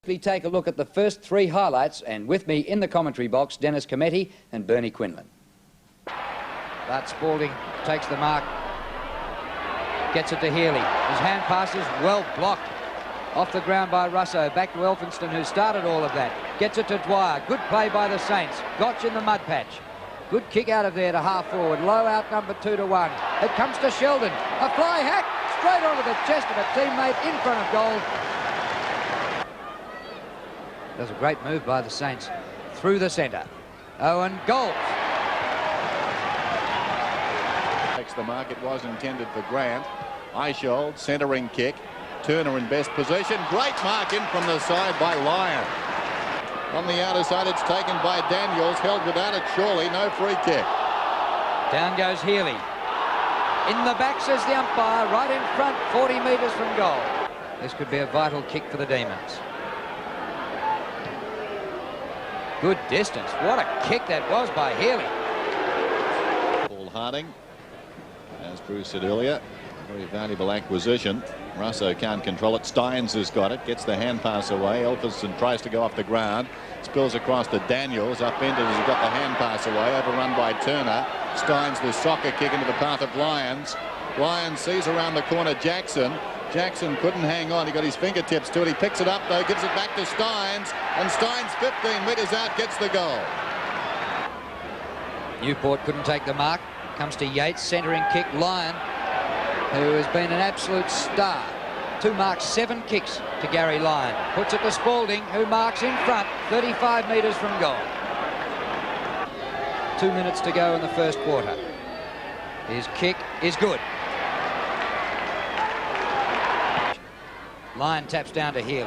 We take a look at the first three highlights, and with me in the commentary box, Dennis Cometti and Bernie Quinlan. But Spalding takes the mark, gets it to Healy. His hand pass is well blocked. Off the ground by Russo, back to Elphinston, who started all of that. Gets it to Dwyer. Good play by the Saints. Gotch in the mud patch. Good kick out of there to half forward. Low outnumbered 2-1. It comes to Sheldon. A fly hack straight onto the chest of a teammate in front of goal. That was a great move by the Saints. Through the centre. Owen, goals. Takes the mark. It was intended for Grant. Eichhold, centering kick. Turner in best position. Great mark in from the side by Lyon. On the outer side, it's taken by Daniels. Held without it, surely. No free kick. Down goes Healy. In the back, says the umpire. Right in front, 40 metres from goal. This could be a vital kick for the Demons. Good distance. What a kick that was by Healy. Paul Harding, as Bruce said earlier, very valuable acquisition. Russo can't control it. Steins has got it. Gets the hand pass away. Elphinston tries to go off the ground. Spills across to Daniels. Upended as he got the hand pass away. Overrun by Turner. Steins the soccer kick into the path of Lyons. Lyons sees around the corner Jackson. Jackson couldn't hang on. He got his fingertips to it. He picks it up though. Gives it back to Steins. And Steins 15 metres out gets the goal. Newport couldn't take the mark. Comes to Yates. Centering kick. Lyon, who has been an absolute star. 2 marks, 7 kicks to Gary Lyon. Puts it to Spalding, who marks in front, 35 metres from goal. 2 minutes to go in the first quarter. His kick is good. Lyon taps down to Healy.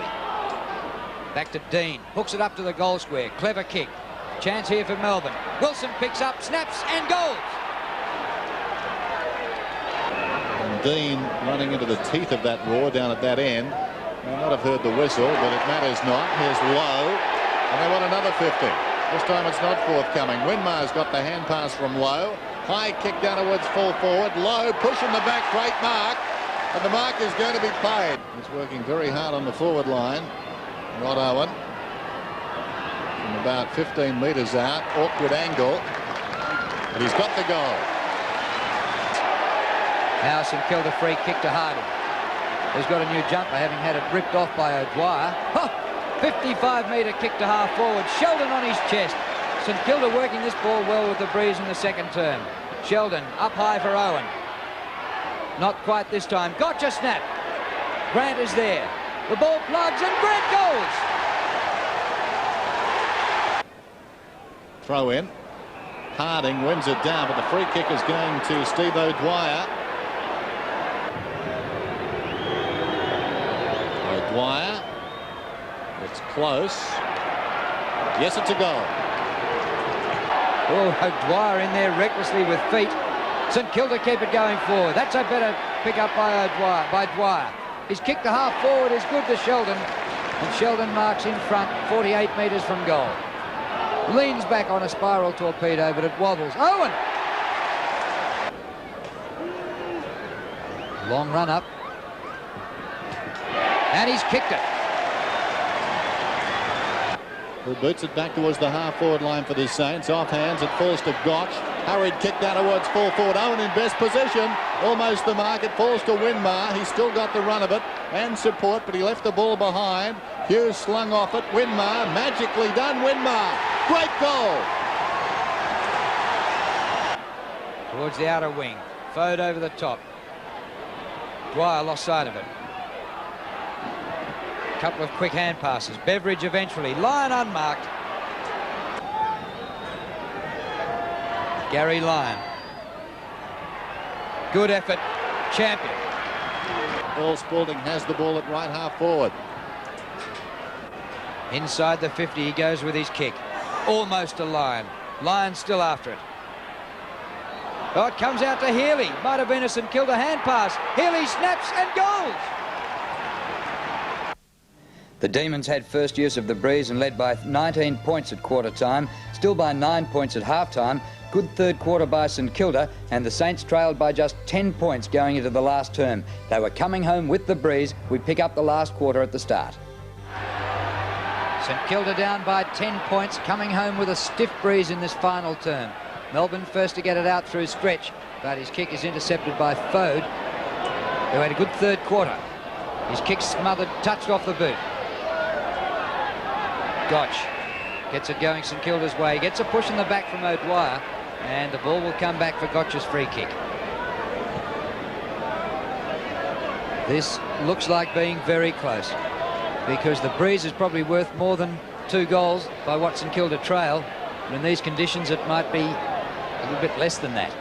Back to Dean. Hooks it up to the goal square. Clever kick. Chance here for Melbourne. Wilson picks up, snaps and goals. Dean running into the teeth of that roar down at that end. May not have heard the whistle, but it matters not. Here's Lowe, and they want another 50. This time it's not forthcoming. Winmar's got the hand pass from Lowe. High kick downwards, full forward. Lowe pushing the back, great mark, and the mark is going to be paid. He's working very hard on the forward line. Rod Owen. From about 15 metres out, awkward angle, but he's got the goal. Now St Kilda free kick to Harding, who's got a new jumper, having had it ripped off by O'Dwyer. 55-metre kick to half forward. Sheldon on his chest. St Kilda working this ball well with the breeze in the second term. Sheldon up high for Owen. Not quite this time. Gotcha snap. Grant is there. The ball plugs and Grant goes. Throw in. Harding wins it down, but the free kick is going to Steve O'Dwyer. Dwyer, it's close. Yes, it's a goal. Oh, Dwyer in there recklessly with feet. St Kilda keep it going forward. That's a better pick up by Dwyer. His kick to half forward is good to Sheldon, and Sheldon marks in front, 48 metres from goal. Leans back on a spiral torpedo, but it wobbles. Owen! Long run up. And he's kicked it. Who boots it back towards the half-forward line for the Saints. Off hands, it falls to Gotch. Hurried kick down towards full forward. Owen in best position. Almost the mark. It falls to Winmar. He's still got the run of it and support, but he left the ball behind. Hughes slung off it. Winmar, magically done. Winmar. Great goal. Towards the outer wing. Foed over the top. Dwyer lost sight of it. Couple of quick hand passes. Beveridge eventually. Lyon unmarked. Gary Lyon. Good effort. Champion. Paul Spalding has the ball at right half forward. Inside the 50 he goes with his kick. Almost to Lyon. Lyon still after it. Oh, it comes out to Healy. Might have been a St Kilda hand pass. Healy snaps and goals. The Demons had first use of the breeze and led by 19 points at quarter time, still by 9 points at half time. Good third quarter by St Kilda, and the Saints trailed by just 10 points going into the last term. They were coming home with the breeze. We pick up the last quarter at the start. St Kilda down by 10 points, coming home with a stiff breeze in this final term. Melbourne first to get it out through Stretch, but his kick is intercepted by Fode, who had a good third quarter. His kick smothered, touched off the boot. Gotch gets it going St Kilda's way, gets a push in the back from O'Dwyer, and the ball will come back for Gotch's free kick. This looks like being very close, because the breeze is probably worth more than 2 goals by what St Kilda trail. But in these conditions, it might be a little bit less than that.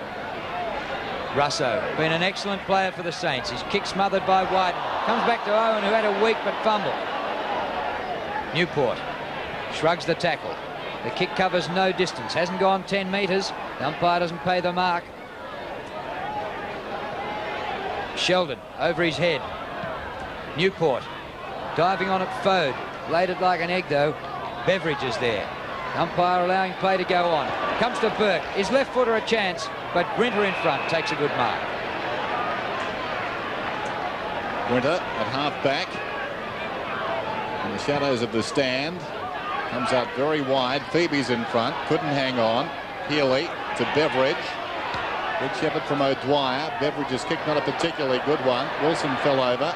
Russo, been an excellent player for the Saints. His kick smothered by White. Comes back to Owen, who had a weak but fumble. Newport shrugs the tackle. The kick covers no distance. Hasn't gone 10 metres. The umpire doesn't pay the mark. Sheldon over his head. Newport diving on at Fode. Laid it like an egg, though. Beveridge is there. Umpire allowing play to go on. Comes to Burke. His left footer a chance, but Grinter in front takes a good mark. Grinter at half-back. In the shadows of the stand. Comes out very wide. Phoebe's in front. Couldn't hang on. Healy to Beveridge. Good shepherd from O'Dwyer. Beveridge's kick, not a particularly good one. Wilson fell over.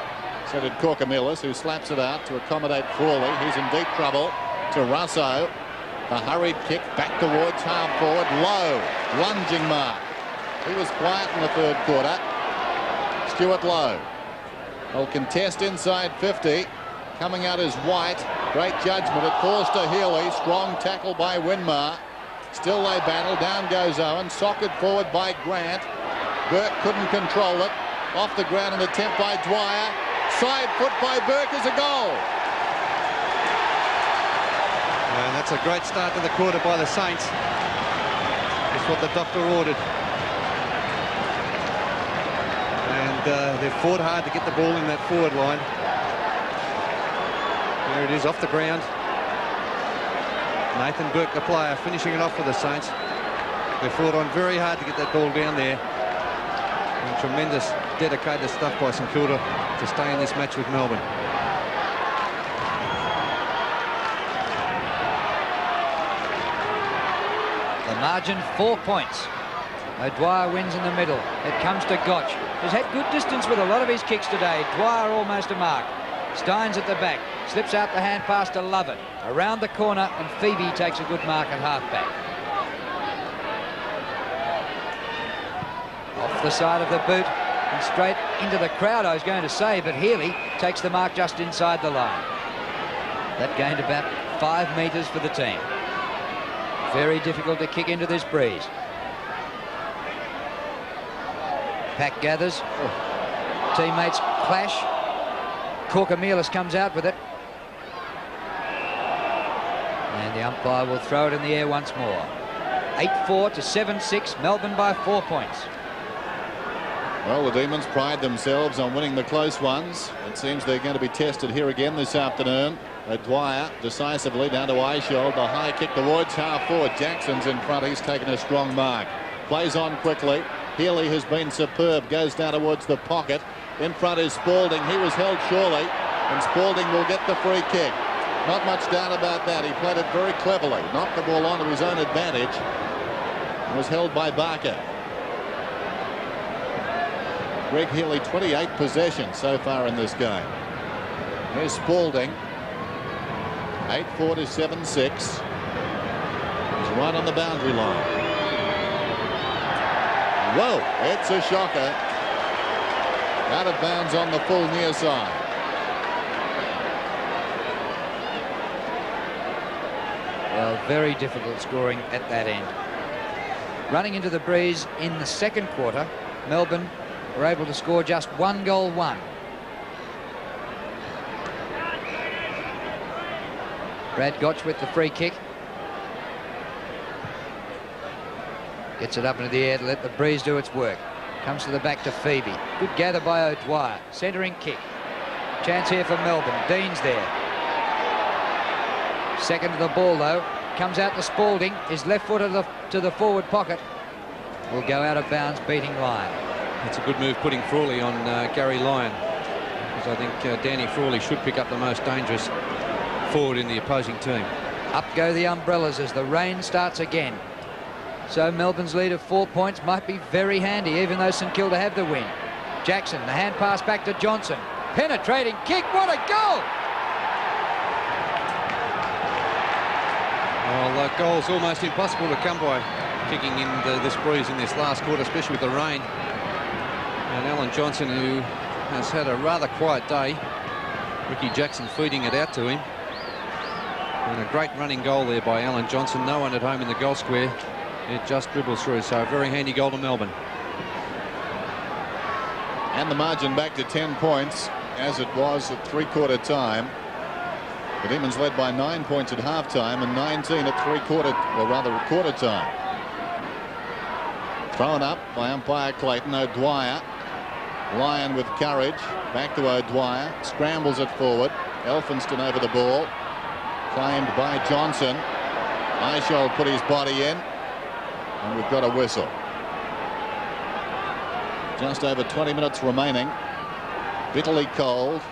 So did Corkamillis, who slaps it out to accommodate Frawley. He's in deep trouble. To Russo. A hurried kick back towards half forward. Lowe. Lunging mark. He was quiet in the third quarter. Stuart Lowe will contest inside 50. Coming out is White. Great judgment. It falls to Healy. Strong tackle by Winmar. Still they battle. Down goes Owen. Socked forward by Grant. Burke couldn't control it. Off the ground, an attempt by Dwyer. Side foot by Burke is a goal. And that's a great start to the quarter by the Saints. That's what the doctor ordered. And they've fought hard to get the ball in that forward line. There it is, off the ground. Nathan Burke, the player, finishing it off for the Saints. They fought on very hard to get that ball down there. And tremendous dedicated stuff by St Kilda to stay in this match with Melbourne. The margin 4 points. O'Dwyer wins in the middle. It comes to Gotch, who's had good distance with a lot of his kicks today. Dwyer almost a mark. Steins at the back. Slips out the hand pass to Lovett. Around the corner, and Phoebe takes a good mark at halfback. Off the side of the boot and straight into the crowd, I was going to say, but Healy takes the mark just inside the line. That gained about 5 metres for the team. Very difficult to kick into this breeze. Pack gathers. Teammates clash. Corkamillis comes out with it. And the umpire will throw it in the air once more. 8-4 to 7-6. Melbourne by 4 points. Well, the Demons pride themselves on winning the close ones. It seems they're going to be tested here again this afternoon. Dwyer decisively down to Eichel. The high kick towards half forward. Jackson's in front. He's taken a strong mark. Plays on quickly. Healy has been superb. Goes down towards the pocket. In front is Spalding. He was held surely, and Spalding will get the free kick. Not much doubt about that. He played it very cleverly. Knocked the ball onto his own advantage. And was held by Barker. Greg Healy, 28 possessions so far in this game. Here's Spalding. 8-4 to 7-6. He's right on the boundary line. Whoa, it's a shocker. Out of bounds on the full near side. Well, very difficult scoring at that end. Running into the breeze in the second quarter, Melbourne were able to score just 1 goal. Brad Gotch with the free kick. Gets it up into the air to let the breeze do its work. Comes to the back to Phoebe. Good gather by O'Dwyer. Centering kick. Chance here for Melbourne. Dean's there. Second to the ball, though. Comes out to Spalding. His left foot to the forward pocket. Will go out of bounds, beating Lyon. It's a good move putting Frawley on Gary Lyon, because I think Danny Frawley should pick up the most dangerous forward in the opposing team. Up go the umbrellas as the rain starts again. So Melbourne's lead of 4 points might be very handy, even though St Kilda have the win. Jackson, the hand pass back to Johnson. Penetrating kick, what a goal! Well, goal's almost impossible to come by kicking in this breeze in this last quarter, especially with the rain. And Alan Johnson, who has had a rather quiet day, Ricky Jackson feeding it out to him. And a great running goal there by Alan Johnson. No one at home in the goal square. It just dribbles through, so a very handy goal to Melbourne. And the margin back to 10 points, as it was at three-quarter time. The Demons led by 9 points at half-time and 19 at quarter time. Thrown up by umpire Clayton. O'Dwyer. Lyon with courage. Back to O'Dwyer. Scrambles it forward. Elphinston over the ball. Claimed by Johnson. Eichel put his body in. And we've got a whistle. Just over 20 minutes remaining. Bitterly cold.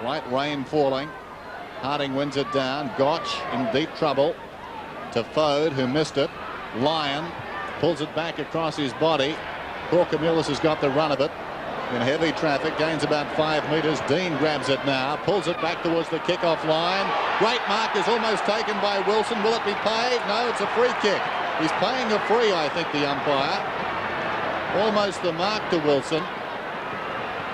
Light rain falling. Harding wins it down. Gotch in deep trouble. To Fode, who missed it. Lyon pulls it back across his body. Corcomulis has got the run of it. In heavy traffic, gains about 5 metres. Dean grabs it now, pulls it back towards the kick-off line. Great mark is almost taken by Wilson. Will it be paid? No, it's a free kick. He's paying a free, I think, the umpire. Almost the mark to Wilson.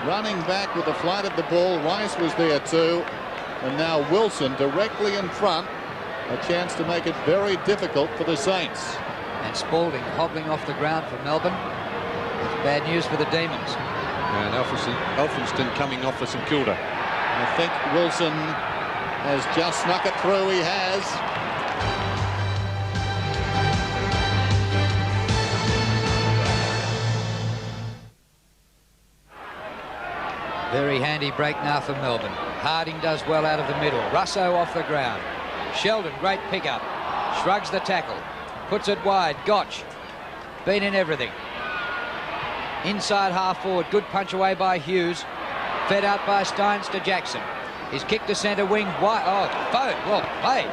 Running back with the flight of the ball. Rice was there too. And now Wilson directly in front. A chance to make it very difficult for the Saints. And Spalding hobbling off the ground for Melbourne. It's bad news for the Demons. And Elphinston coming off for St Kilda. I think Wilson has just snuck it through. He has. Very handy break now for Melbourne. Harding does well out of the middle. Russo off the ground. Sheldon, great pickup. Shrugs the tackle. Puts it wide. Gotch. Been in everything. Inside half forward. Good punch away by Hughes. Fed out by Steins to Jackson. His kick to centre wing. White. Oh, Fode. Well played.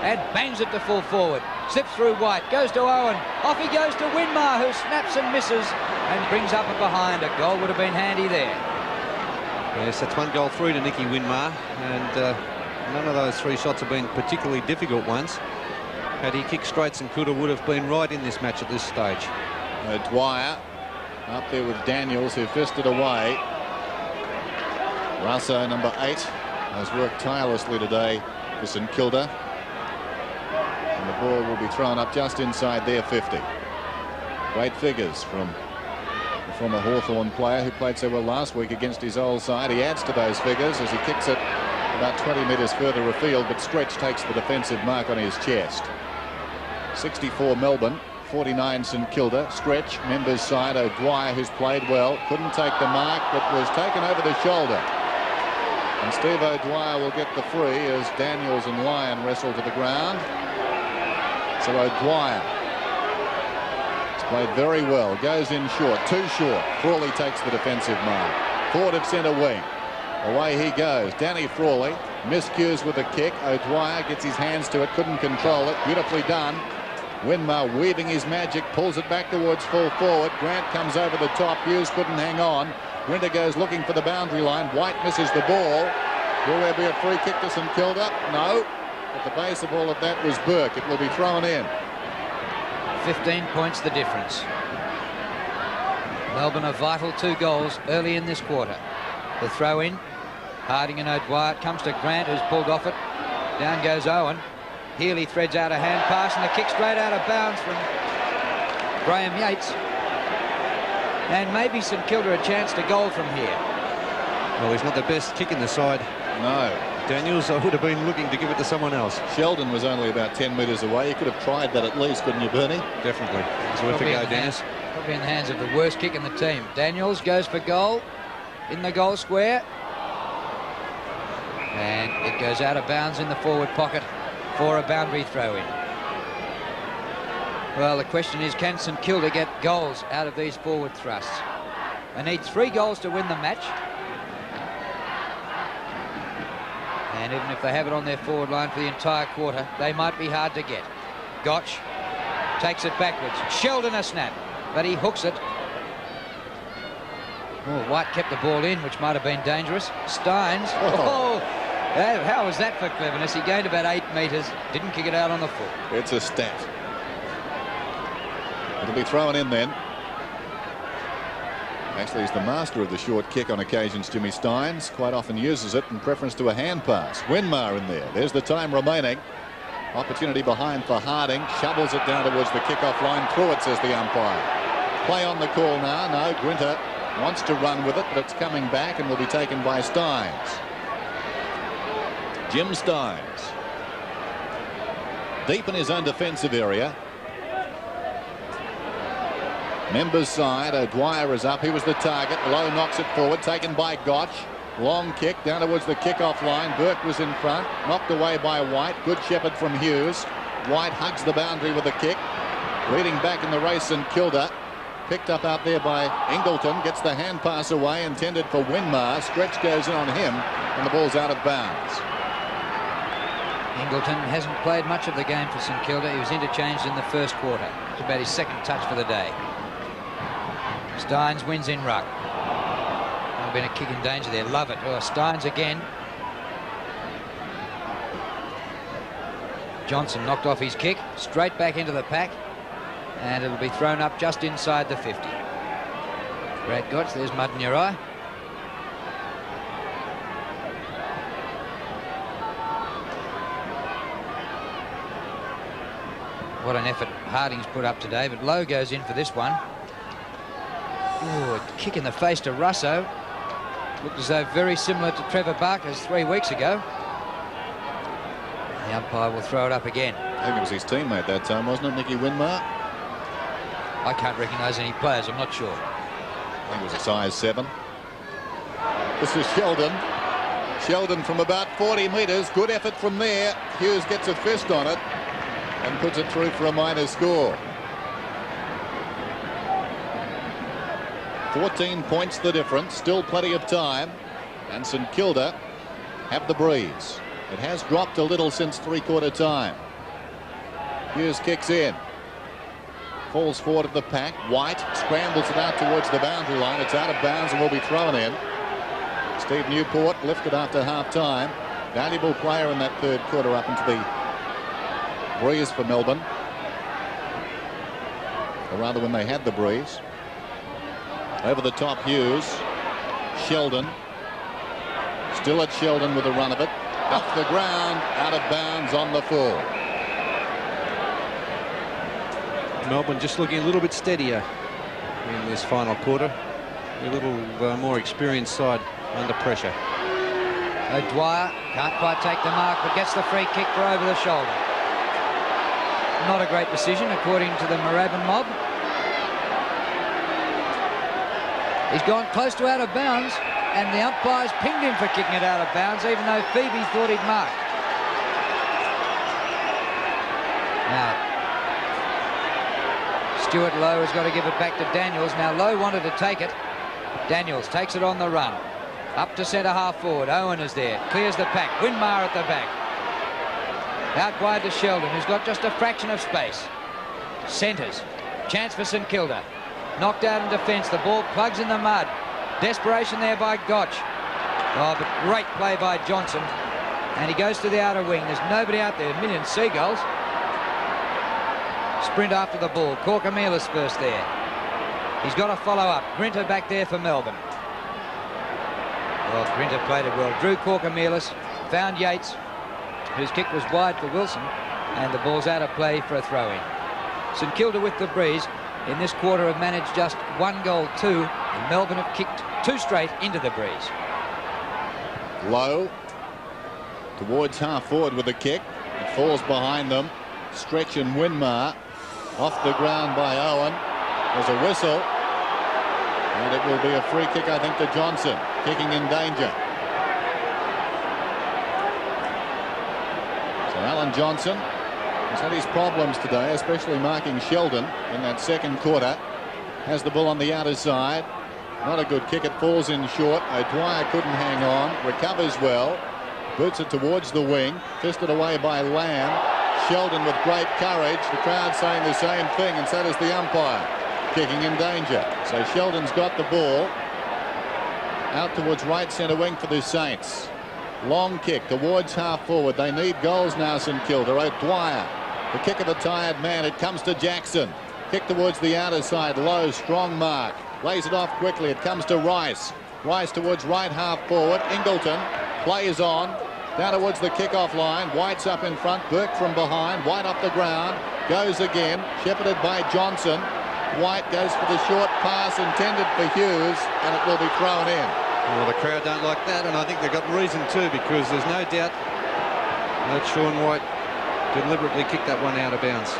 And bangs it to full forward. Slips through White. Goes to Owen. Off he goes to Winmar, who snaps and misses and brings up and behind. A goal would have been handy there. Yes, that's 1 goal through to Nicky Winmar, and none of those 3 shots have been particularly difficult ones. Had he kicked straight, St Kilda would have been right in this match at this stage. O'Dwyer up there with Daniels, who fisted away. Russo, number 8, has worked tirelessly today for St Kilda. And the ball will be thrown up just inside their 50. Great figures from a Hawthorn player who played so well last week against his old side. He adds to those figures as he kicks it about 20 metres further afield, but Stretch takes the defensive mark on his chest. 64 Melbourne, 49 St Kilda. Stretch, members side. O'Dwyer, who's played well, couldn't take the mark, but was taken over the shoulder. And Steve O'Dwyer will get the free as Daniels and Lyon wrestle to the ground. So O'Dwyer played very well, goes in short, too short. Frawley takes the defensive mark. Forward of centre wing. Away he goes. Danny Frawley miscues with a kick. O'Dwyer gets his hands to it, couldn't control it. Beautifully done. Winmar weaving his magic, pulls it back towards full forward. Grant comes over the top. Hughes couldn't hang on. Winter goes looking for the boundary line. White misses the ball. Will there be a free kick to St Kilda? No. At the base of all of that was Burke. It will be thrown in. 15 points the difference. Melbourne a vital 2 goals early in this quarter. The throw in. Harding and O'Dwyer. It comes to Grant, who's pulled off it. Down goes Owen. Healy threads out a hand pass and the kick straight out of bounds from Graham Yates. And maybe St Kilda a chance to goal from here. Well, he's not the best kick in the side. No. Daniels, I would have been looking to give it to someone else. Sheldon was only about 10 metres away. You could have tried that at least, couldn't you, Bernie? Definitely. It's worth a go, Dennis. Probably in the hands of the worst kick in the team. Daniels goes for goal in the goal square. And it goes out of bounds in the forward pocket for a boundary throw-in. Well, the question is, can St Kilda get goals out of these forward thrusts? They need 3 goals to win the match. And even if they have it on their forward line for the entire quarter, they might be hard to get. Gotch takes it backwards. Sheldon a snap, but he hooks it. Oh, White kept the ball in, which might have been dangerous. Steins. Oh, how was that for cleverness? He gained about 8 metres, didn't kick it out on the foot. It's a stat. It'll be thrown in then. Actually, he's the master of the short kick on occasions, Jimmy Steins. Quite often uses it in preference to a hand pass. Winmar in there. There's the time remaining. Opportunity behind for Harding. Shovels it down towards the kickoff line. Through it, says the umpire. Play on the call now. No, Grinter wants to run with it, but it's coming back and will be taken by Steins. Jim Steins. Deep in his own defensive area. Members side. O'Dwyer is up. He was the target. Lowe knocks it forward. Taken by Gotch. Long kick down towards the kickoff line. Burke was in front. Knocked away by White. Good shepherd from Hughes. White hugs the boundary with a kick. Leading back in the race in Kilda. Picked up out there by Ingleton. Gets the hand pass away. Intended for Winmar. Stretch goes in on him. And the ball's out of bounds. Ingleton hasn't played much of the game for St Kilda. He was interchanged in the first quarter. It's about his second touch for the day. Steins wins in ruck. There's been a kick in danger there. Love it. Oh, Steins again. Johnson knocked off his kick. Straight back into the pack. And it'll be thrown up just inside the 50. Brad Gotch, there's mud in your eye. What an effort Harding's put up today, but Lowe goes in for this one. Ooh, a kick in the face to Russo. Looked as though very similar to Trevor Barker's 3 weeks ago. The umpire will throw it up again. I think it was his teammate that time, wasn't it, Nicky Winmar? I can't recognise any players, I'm not sure. I think it was a size 7. This is Sheldon. Sheldon from about 40 metres. Good effort from there. Hughes gets a fist on it and puts it through for a minor score. 14 points the difference. Still plenty of time. And St Kilda have the breeze. It has dropped a little since three-quarter time. Hughes kicks in. Falls forward of the pack. White scrambles it out towards the boundary line. It's out of bounds and will be thrown in. Steve Newport lifted after half-time. Valuable player in that third quarter up into the breeze for Melbourne. Or rather, when they had the breeze. Over the top, Hughes. Sheldon. Still at Sheldon with a run of it. Off the ground, out of bounds on the full. Melbourne just looking a little bit steadier in this final quarter. A little more experienced side under pressure. O'Dwyer can't quite take the mark, but gets the free kick for over the shoulder. Not a great decision, according to the Moorabbin mob. He's gone close to out of bounds, and the umpires pinged him for kicking it out of bounds, even though Phoebe thought he'd marked. Now, Stuart Lowe has got to give it back to Daniels. Now, Lowe wanted to take it. Daniels takes it on the run. Up to centre half forward. Owen is there. Clears the pack. Winmar at the back. Out wide to Sheldon, who's got just a fraction of space. Centres. Chance for St Kilda. Knocked out in defence. The ball plugs in the mud. Desperation there by Gotch. Oh, but great play by Johnson. And he goes to the outer wing. There's nobody out there. A million seagulls. Sprint after the ball. Corkamilus first there. He's got to follow up. Grinter back there for Melbourne. Well, Grinter played it well. Drew Corkamilus, found Yates, whose kick was wide for Wilson, and the ball's out of play for a throw-in. St Kilda with the breeze in this quarter have managed just 1 goal, 2, and Melbourne have kicked 2 straight into the breeze. Low towards half forward with the kick. It falls behind them. Stretch and Winmar off the ground by Owen. There's a whistle, and it will be a free kick, I think, to Johnson, kicking in danger. So Alan Johnson has had his problems today, especially marking Sheldon in that second quarter. Has the ball on the outer side. Not a good kick. It falls in short. O'Dwyer couldn't hang on. Recovers well. Boots it towards the wing. Fisted away by Lamb. Sheldon with great courage. The crowd saying the same thing, and so does the umpire. Kicking in danger. So Sheldon's got the ball. Out towards right centre wing for the Saints. Long kick towards half forward. They need goals now, St Kilda. O'Dwyer. The kick of the tired man. It comes to Jackson. Kick towards the outer side. Low, strong mark. Lays it off quickly. It comes to Rice. Rice towards right half forward. Ingleton plays on. Down towards the kick-off line. White's up in front. Burke from behind. White up the ground. Goes again. Shepherded by Johnson. White goes for the short pass intended for Hughes, and it will be thrown in. Well, the crowd don't like that, and I think they've got reason to, because there's no doubt that Sean White deliberately kicked that one out of bounds.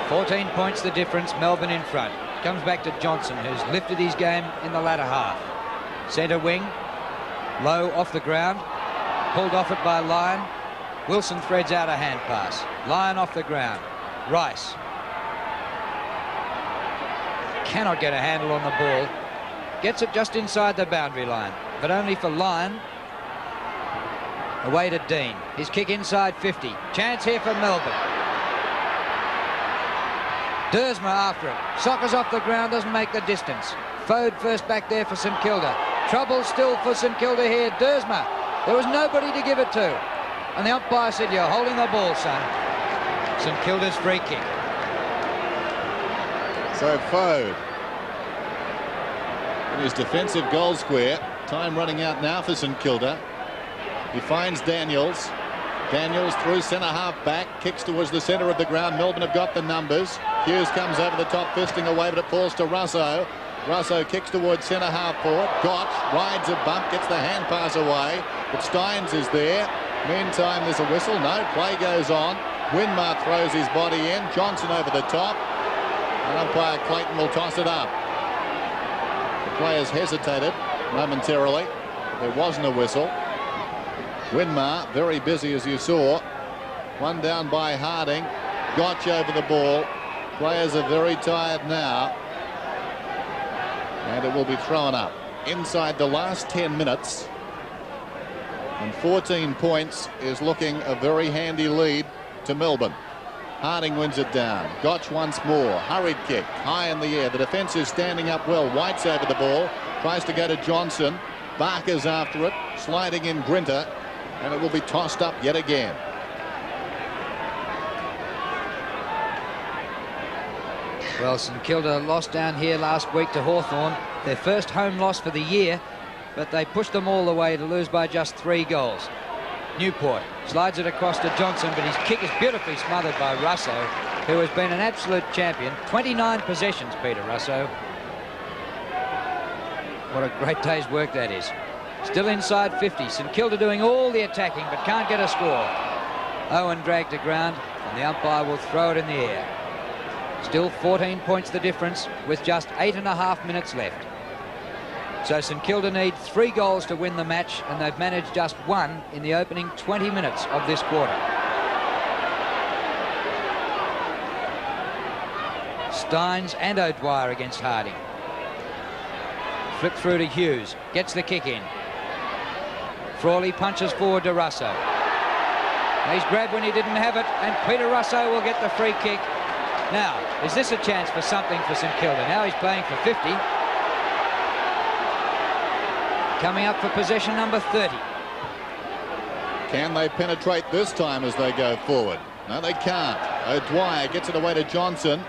14 points the difference. Melbourne in front. Comes back to Johnson, who's lifted his game in the latter half. Centre wing. Low off the ground. Pulled off it by Lyon. Wilson threads out a hand pass. Lyon off the ground. Rice cannot get a handle on the ball. Gets it just inside the boundary line, but only for Lyon. Away to Dean. His kick inside 50. Chance here for Melbourne. Dersma after it. Sockers off the ground, doesn't make the distance. Fode first back there for St Kilda. Trouble still for St Kilda here. Dersma. There was nobody to give it to. And the umpire said, "You're holding the ball, son." St Kilda's free kick. So Fode in his defensive goal square. Time running out now for St Kilda. He finds Daniels. Daniels through centre half back. Kicks towards the centre of the ground. Melbourne have got the numbers. Hughes comes over the top, fisting away, but it falls to Russo. Russo kicks towards centre half forward. Gotch rides a bump, gets the hand pass away, but Steins is there. Meantime, there's a whistle. No, play goes on. Winmar throws his body in. Johnson over the top. And umpire Clayton will toss it up. The players hesitated momentarily. There wasn't a whistle. Winmar very busy, as you saw. One down by Harding. Gotch over the ball. Players are very tired now. And it will be thrown up. Inside the last 10 minutes. And 14 points is looking a very handy lead to Melbourne. Harding wins it down. Gotch once more. Hurried kick. High in the air. The defence is standing up well. White's over the ball. Tries to go to Johnson. Barker's after it. Sliding in Grinter. And it will be tossed up yet again. Well, St Kilda lost down here last week to Hawthorn. Their first home loss for the year, but they pushed them all the way to lose by just 3 goals. Newport slides it across to Johnson, but his kick is beautifully smothered by Russo, who has been an absolute champion. 29 possessions, Peter Russo. What a great day's work that is. Still inside 50. St Kilda doing all the attacking, but can't get a score. Owen dragged to ground, and the umpire will throw it in the air. Still 14 points the difference, with just 8.5 minutes left. So St Kilda need 3 goals to win the match, and they've managed just 1 in the opening 20 minutes of this quarter. Steins and O'Dwyer against Harding. Flick through to Hughes, gets the kick in. Frawley punches forward to Russo. He's grabbed when he didn't have it, and Peter Russo will get the free kick. Now, is this a chance for something for St Kilda? Now he's playing for 50. Coming up for possession number 30. Can they penetrate this time as they go forward? No, they can't. O'Dwyer gets it away to Johnson.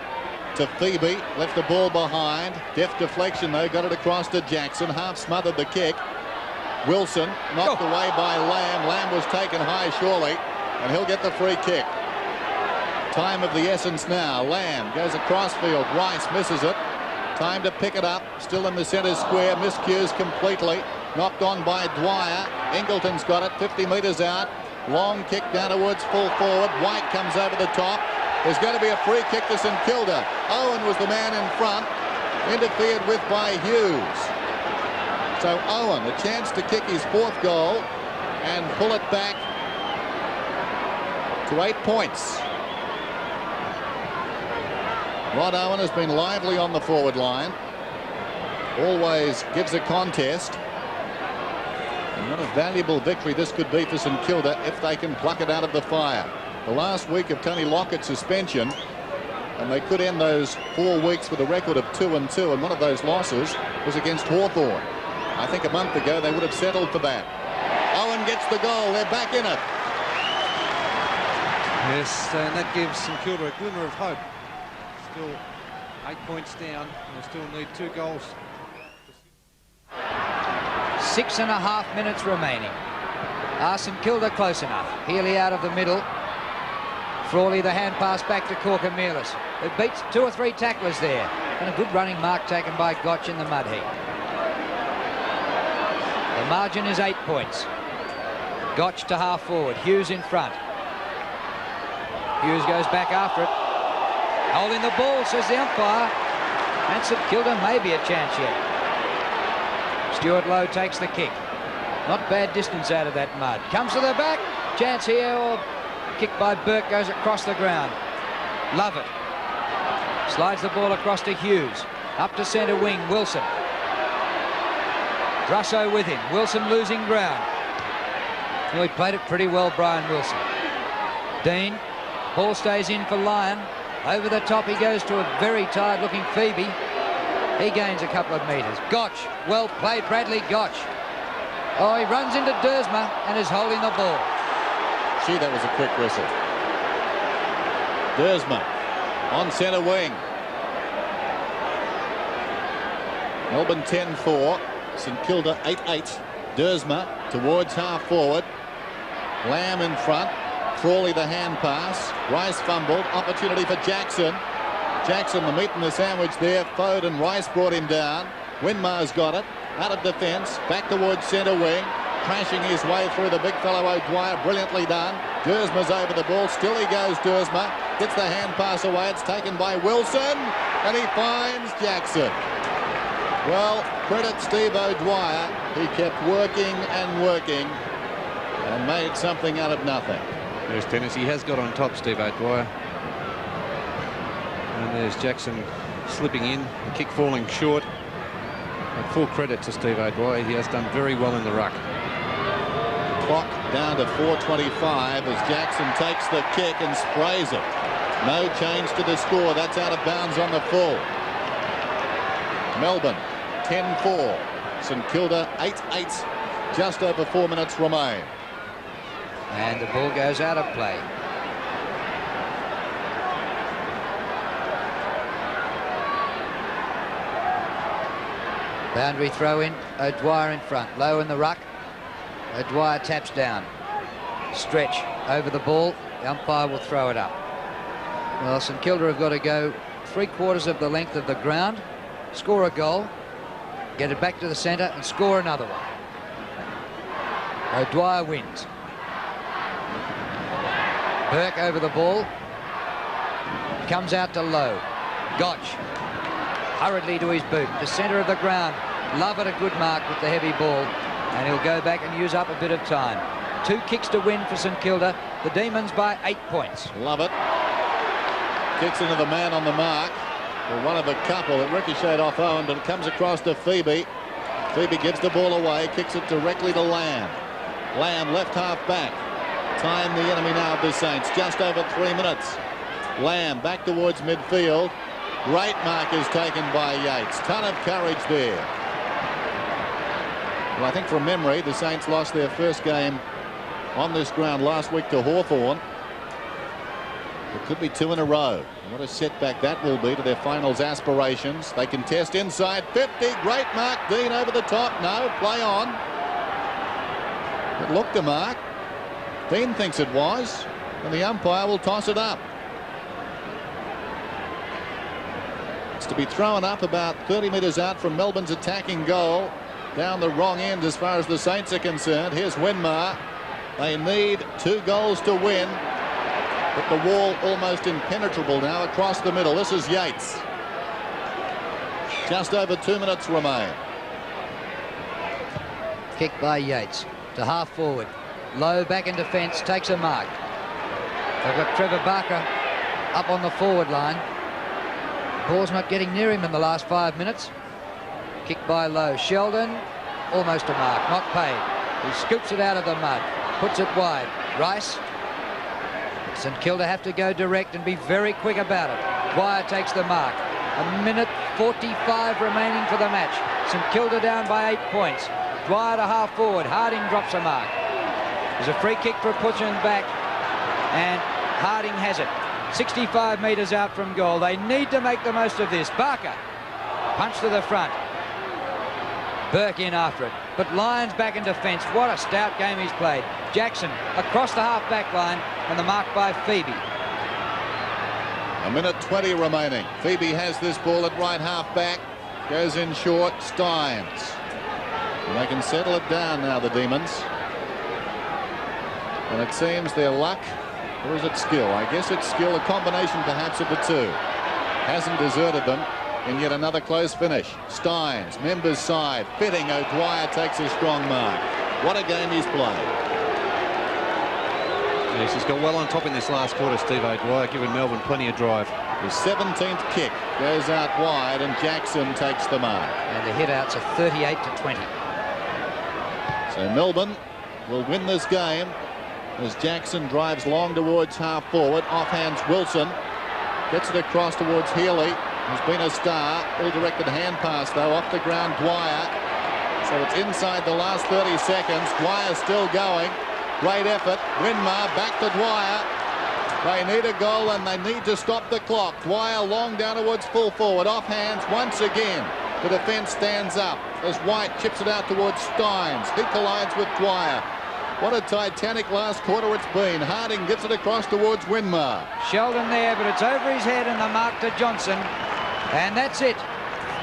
To Phoebe, left the ball behind. Deft deflection though, got it across to Jackson. Half smothered the kick. Wilson knocked away by Lamb. Lamb was taken high surely, and he'll get the free kick. Time of the essence now. Lamb goes across field. Rice misses it. Time to pick it up. Still in the centre square. Miscues completely. Knocked on by Dwyer. Ingleton's got it. 50 metres out. Long kick down towards full forward. White comes over the top. There's going to be a free kick to St Kilda. Owen was the man in front. Interfered with by Hughes. So Owen, a chance to kick his 4th goal and pull it back to 8 points. Rod Owen has been lively on the forward line. Always gives a contest. And what a valuable victory this could be for St Kilda if they can pluck it out of the fire. The last week of Tony Lockett's suspension, and they could end those 4 weeks with a record of 2-2, and one of those losses was against Hawthorn. I think a month ago they would have settled for that. Owen gets the goal. They're back in it. Yes, and that gives St Kilda a glimmer of hope. Still 8 points down. They still need 2 goals. 6.5 minutes remaining. Are St Kilda close enough? Healy out of the middle. Frawley the hand pass back to Corker-Mealis. It beats 2 or 3 tacklers there. And a good running mark taken by Gotch in the mud heap. The margin is 8 points. Gotch to half forward. Hughes in front. Hughes goes back after it. Holding the ball, says the umpire. And St Kilda may be a chance yet. Stuart Lowe takes the kick. Not bad distance out of that mud. Comes to the back. Chance here, or kick by Burke goes across the ground. Love it. Slides the ball across to Hughes. Up to centre wing, Wilson. Russo with him. Wilson losing ground. Well, he played it pretty well, Brian Wilson. Dean. Ball stays in for Lyon. Over the top he goes to a very tired-looking Phoebe. He gains a couple of metres. Gotch. Well played, Bradley Gotch. Oh, he runs into Dersma and is holding the ball. Gee, that was a quick whistle. Dersma on centre wing. Melbourne 10-4. St Kilda 8-8. Dersma towards half forward. Lamb in front. Frawley the hand pass. Rice fumbled. Opportunity for Jackson. Jackson the meat and the sandwich there. Fode and Rice brought him down. Winmar's got it. Out of defence. Back towards centre wing. Crashing his way through the big fellow O'Dwyer. Brilliantly done. Dersma's over the ball. Still he goes, Dersma. Gets the hand pass away. It's taken by Wilson. And he finds Jackson. Well, credit Steve O'Dwyer. He kept working and working and made something out of nothing. There's Dennis. He has got on top, Steve O'Dwyer. And there's Jackson slipping in. The kick falling short. And full credit to Steve O'Dwyer. He has done very well in the ruck. Clock down to 4:25 as Jackson takes the kick and sprays it. No change to the score. That's out of bounds on the full. Melbourne 10-4. St Kilda 8-8. Just over 4 minutes remain. And the ball goes out of play. Boundary throw in. O'Dwyer in front. Low in the ruck. O'Dwyer taps down. Stretch over the ball. The umpire will throw it up. Well, St Kilda have got to go 3/4 of the length of the ground, score a goal, get it back to the centre and score another one. O'Dwyer wins. Burke over the ball. Comes out to Lowe. Gotch. Hurriedly to his boot. The centre of the ground. Love it, a good mark with the heavy ball. And he'll go back and use up a bit of time. 2 kicks to win for St Kilda. The Demons by 8 points. Love it. Kicks into the man on the mark. Well, one of a couple. It ricocheted off Owen, but it comes across to Phoebe. Phoebe gives the ball away. Kicks it directly to Lamb. Lamb left half back. Time the enemy now of the Saints. Just over 3 minutes. Lamb back towards midfield. Great mark is taken by Yates. Ton of courage there. Well, I think from memory, the Saints lost their first game on this ground last week to Hawthorn. It could be 2 in a row. And what a setback that will be to their finals aspirations. They contest inside 50. Great mark. Dean over the top. No, play on. It looked a mark. Dean thinks it was. And the umpire will toss it up. It's to be thrown up about 30 metres out from Melbourne's attacking goal. Down the wrong end as far as the Saints are concerned. Here's Winmar. They need 2 goals to win. But the wall almost impenetrable now across the middle. This is Yates. Just over 2 minutes remain. Kick by Yates to half forward. Low back in defence, takes a mark. They've got Trevor Barker up on the forward line. Ball's not getting near him in the last 5 minutes. Kick by Low. Sheldon, almost a mark, not paid. He scoops it out of the mud, puts it wide. Rice. St Kilda have to go direct and be very quick about it. Dwyer takes the mark. 1:45 remaining for the match. St Kilda down by 8 points. Dwyer to half forward. Harding drops a mark. There's a free kick for pushing back, and Harding has it. 65 metres out from goal. They need to make the most of this. Barker, punch to the front. Burke in after it, but Lyons back in defence. What a stout game he's played. Jackson across the half-back line, and the mark by Phoebe. 1:20 remaining. Phoebe has this ball at right half-back. Goes in short. Steins. And they can settle it down now, the Demons. And it seems their luck, or is it skill? I guess it's skill, a combination perhaps of the two. Hasn't deserted them in yet another close finish. Steins, members side, fitting. O'Dwyer takes a strong mark. What a game he's played. Yes, he's got well on top in this last quarter, Steve O'Dwyer, giving Melbourne plenty of drive. His 17th kick goes out wide, and Jackson takes the mark. And the hit-outs are 38-20. So Melbourne will win this game as Jackson drives long towards half forward. Offhands Wilson. Gets it across towards Healy, who's been a star. Ill-directed hand pass, though, off the ground. Dwyer. So it's inside the last 30 seconds. Dwyer still going. Great effort. Winmar back to Dwyer. They need a goal and they need to stop the clock. Dwyer long down towards full forward. Off hands once again. The defence stands up as White chips it out towards Steins. He collides with Dwyer. What a titanic last quarter it's been. Harding gets it across towards Winmar. Sheldon there, but it's over his head, and the mark to Johnson. And that's it.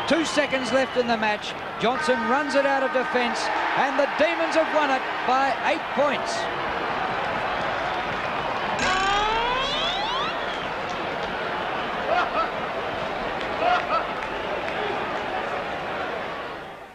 2 seconds left in the match. Johnson runs it out of defence, and the Demons have won it by 8 points.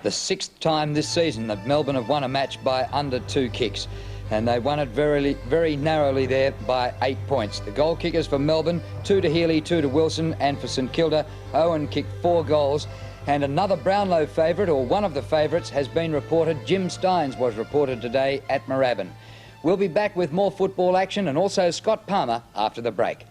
The 6th time this season that Melbourne have won a match by under 2 kicks, and they won it very narrowly there by 8 points. The goal kickers for Melbourne, 2 to Healy, 2 to Wilson, and for St Kilda, Owen kicked 4 goals. And another Brownlow favourite, or one of the favourites, has been reported. Jim Steins was reported today at Moorabbin. We'll be back with more football action and also Scott Palmer after the break.